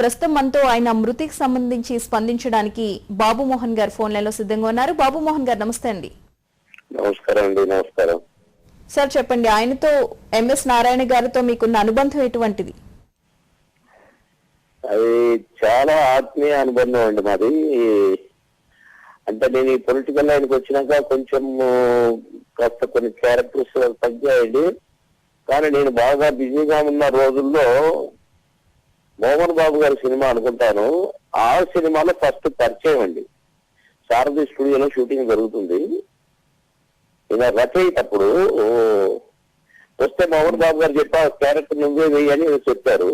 ప్రస్తుతం మనతో ఆయన మృతికి సంబంధించి స్పందించడానికి బాబు మోహన్ గారు ఫోన్ లైన్ లో సిద్ధంగా ఉన్నారు. బాబు మోహన్ గారు నమస్తే అండి. నమస్కారం అండి. నమస్కారం సార్, చెప్పండి, ఆయనతో ఎంఎస్ నారాయణ గారితో మీకున్న అనుబంధం ఎటువంటిది? అది చాలా ఆత్మీయ అనుబంధం అండి మాది. అంటే నేను ఈ పొలిటికల్ లైన్కి వచ్చినాక కొంచెం కాస్త కొన్ని క్యారెక్టర్స్ తగ్గాయండి. కానీ నేను బాగా బిజీగా ఉన్న రోజుల్లో మోహన్ బాబు గారి సినిమా అనుకుంటాను, ఆ సినిమాలో ఫస్ట్ పరిచయం అండి. సారథి స్టూడియోలో షూటింగ్ జరుగుతుంది. ఇలా రచయితప్పుడు వస్తే మోహన్ బాబు గారు చెప్పా క్యారెక్టర్ నువ్వే వేయని చెప్పారు.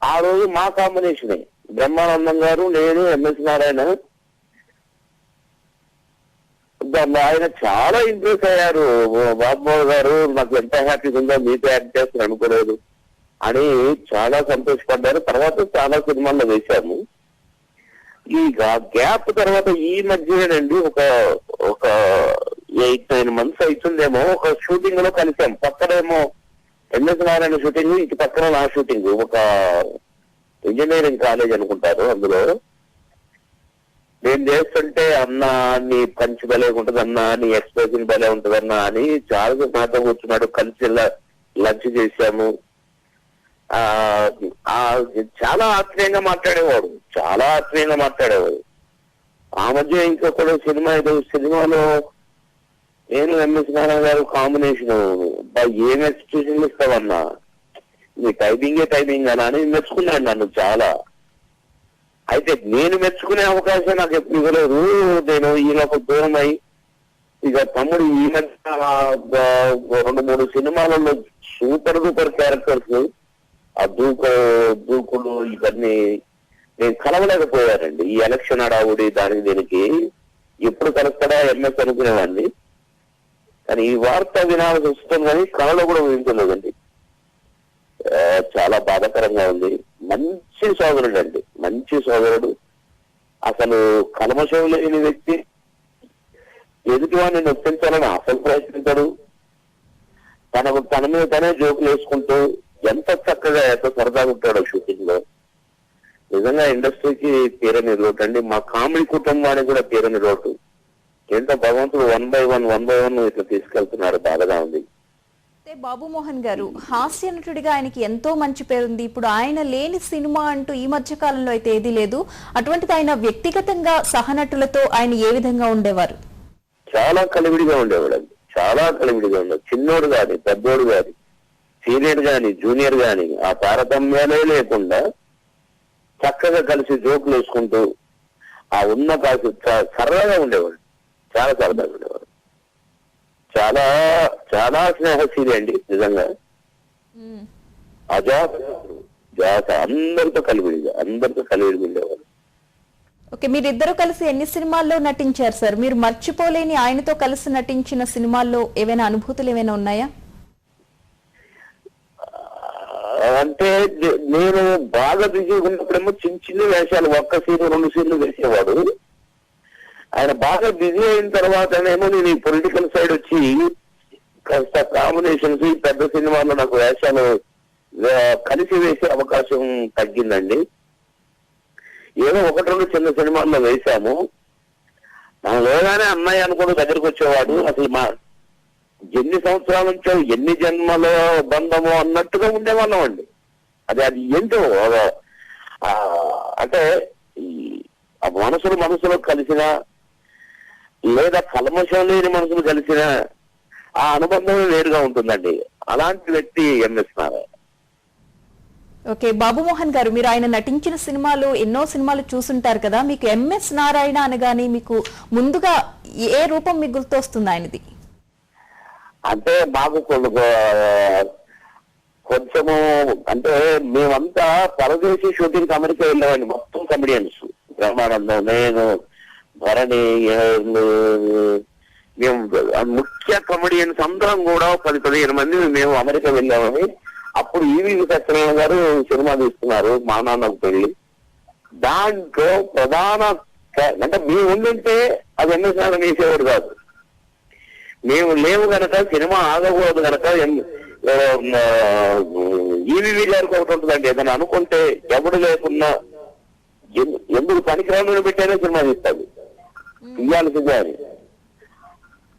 ఆ రోజు మా కాంబినేషనే, బ్రహ్మానందం గారు, నేను, ఎంఎస్ నారాయణ. ఆయన చాలా ఇంప్రెస్ అయ్యారు. బాబు గారు నాకు ఎంత హ్యాపీగా ఉందో, మీతో యాక్ట్ చేస్తారు అనుకోలేదు అని చాలా సంతోషపడ్డారు. తర్వాత చాలా సినిమాల్లో వేశాము. ఈ గ్యాప్ తర్వాత ఈ మధ్యనండి ఒక 8-9 months అవుతుందేమో, ఒక షూటింగ్ లో కలిసాం. పక్కనేమో ఎంఎస్ నారాయణ షూటింగ్, ఇటు పక్కన నా షూటింగ్. ఒక ఇంజనీరింగ్ కాలేజ్ అనుకుంటారు. అందులో నేను చేస్తుంటే అన్న నీ పంచి భలే ఉంటుంది అన్న, నీ ఎక్స్ప్రెషన్ భలే ఉంటుంది అన్న అని చాలా నాతో కూర్చున్నాడు. కలిసి లంచ్ చేశాము. చాలా ఆత్మీయంగా మాట్లాడేవాడు. ఆ మధ్య ఇంకొకడు సినిమాలో నేను ఎంఎస్ నారాయణ గారు కాంబినేషన్, ఏం ఎక్స్ప్రెషన్ ఇస్తావన్నా, నీ టైపింగ్ అన్నా అని మెచ్చుకున్నాడు నన్ను చాలా. అయితే నేను మెచ్చుకునే అవకాశం నాకు ఎప్పుడు ఇవ్వలేదు. నేను ఈలోపు దూరం అయి ఇక తమ్ముడు ఈ మధ్య 2-3 సినిమాలలో సూపర్ క్యారెక్టర్స్, ఆ దూకులు ఇవన్నీ నేను కలవలేకపోయానండి. ఈ ఎలక్షన్ హడావుడి దానికి దీనికి ఎప్పుడు కలుస్తాడా ఎంఎస్ అనుకునేవాడిని. కానీ ఈ వార్త వినాల్సి వస్తుంది, కానీ కళలో కూడా వింటున్నదండి. చాలా బాధాకరంగా ఉంది. మంచి సోదరుడు, అసలు కల్మషం లేని వ్యక్తి. ఎదుటివాడిని నొప్పించాలని అసలు ప్రయత్నించడు. తన మీద తనే జోకులు వేసుకుంటూ ఎంత చక్కగా ఎంత సరదాగా ఉంటాడో షూటింగ్ లో. నిజంగా ఇండస్ట్రీకి తీరని లోటు అండి. మా కామెడీ కుటుంబానికి కూడా తీరని లోటు. ఏంటో భగవంతుడు 1 by 1 ఇట్లా తీసుకెళ్తున్నాడు. బాధగా ఉంది. బాబు మోహన్ గారు హాస్య నటుడిగా ఆయనకి ఎంతో మంచి పేరుంది. ఇప్పుడు ఆయన లేని సినిమా అంటూ ఈ మధ్య కాలంలో అయితే ఏదీ లేదు. అటువంటిది ఆయన వ్యక్తిగతంగా సహనటులతో ఆయన ఏ విధంగా ఉండేవారు? చాలా కలివిడిగా ఉండేవాడు. చిన్నోడు గాని, పెద్దోడు గాని, సీనియర్ గాని, జూనియర్ గాని ఆ తారతమ్యాలే లేకుండా చక్కగా కలిసి జోకులు వేసుకుంటూ ఆ ఉన్న కాసి సరదాగా ఉండేవాడు. చాలా సరదాగా ఉండేవాడు. చాలా స్నేహశీలి అండి నిజంగా. జాత అందరితో కలివిడిగా ఉండేవాడు. ఓకే, మీరిద్దరూ కలిసి ఎన్ని సినిమాల్లో నటించారు సార్? మీరు మర్చిపోలేని ఆయనతో కలిసి నటించిన సినిమాల్లో ఏవైనా అనుభూతులు ఏమైనా ఉన్నాయా? అంటే నేను బాగా బిజీగా ఉన్నప్పుడేమో చిన్న వేషాలు, 1 scene 2 scenes వేసేవాడు. ఆయన బాగా బిజీ అయిన తర్వాతనేమో నేను ఈ పొలిటికల్ సైడ్ వచ్చి కాస్త కాంబినేషన్స్, ఈ పెద్ద సినిమాల్లో నాకు వేషాలు కలిసి వేసే అవకాశం తగ్గిందండి. ఏదో 1-2 చిన్న సినిమాల్లో వేశాము. మనం లేగానే అన్నయ్య అనుకోని దగ్గరికి వచ్చేవాడు. అసలు మా ఎన్ని సంవత్సరాల నుంచో, ఎన్ని జన్మలో బంధమో అన్నట్టుగా ఉండేవాళ్ళం అండి. అది ఏంటో అంటే ఆ మనసులో కలిసిన, లేదా కల్మషం లేని మనసులు కలిసిన ఆ అనుబంధం వేరుగా ఉంటుందండి. అలాంటి వ్యక్తి ఎంఎస్ నారాయణ. ఓకే, బాబు మోహన్ గారు, మీరు ఆయన నటించిన సినిమాలు ఎన్నో సినిమాలు చూసుంటారు కదా. మీకు ఎంఎస్ నారాయణ అనగానే మీకు ముందుగా ఏ రూపం మీకు గుర్తొస్తుంది ఆయనది? అంటే మాకు కొంచెము అంటే మేమంతా పరదేశీ షూటింగ్ అమెరికా వెళ్ళామండి. మొత్తం కమెడియన్స్, బ్రహ్మానందం, నేను, భరణి, మేము ముఖ్య కమెడియన్స్ అందరం కూడా 10-15 మంది మేము అమెరికా వెళ్ళామని. అప్పుడు ఈవి సత్యనారాయణ గారు సినిమా తీస్తున్నారు, మా నాన్నకు పెళ్లి. దాంట్లో ప్రధాన అంటే మేము ఉండింటే అది ఎంఎస్ నారాయణ వేసేవాడు కాదు. మేము లేవు గనక, సినిమా ఆగకూడదు గనక ఈవీవీ గారికి ఒకటి ఉంటుందండి, ఏదైనా అనుకుంటే ఎవడు లేకున్నా ఎందుకు పనికిరాని పెట్టైనా సినిమా తీస్తాడు, ఇవ్వాల్సిందే అని.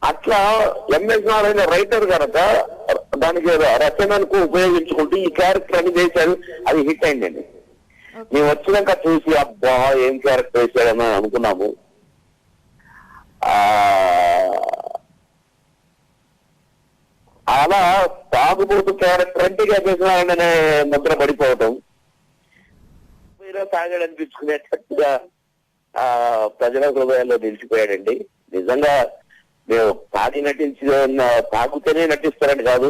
అట్లా ఎంఎస్ నారాయణ రైటర్ కనుక దానికి రచనకు ఉపయోగించుకుంటూ ఈ క్యారెక్టర్ అని చేశారు, అది హిట్ అయిందండి. మేము వచ్చినాక చూసి అబ్బా ఏం క్యారెక్టర్ వేసాడని అనుకున్నాము. అలా తాగుబోతు క్యారెక్టర్ అంటే ఎంఎస్ నారాయణ ముద్ర పడిపోవటం, తాగాడనిపించుకునేటట్టుగా ప్రజల హృదయాల్లో నిలిచిపోయాడండి. నిజంగా మేము తాగితేనే నటిస్తారని కాదు,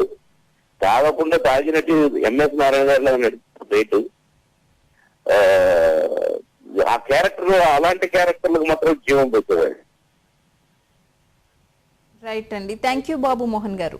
తాగకుండా తాగి నటి ఎంఎస్ నారాయణ గారిలో రేటు. ఆ క్యారెక్టర్ అలాంటి క్యారెక్టర్లకు మాత్రం జీవం పెట్టేవాడు. రైట్ అండి, థ్యాంక్ యూ బాబు మోహన్ గారు.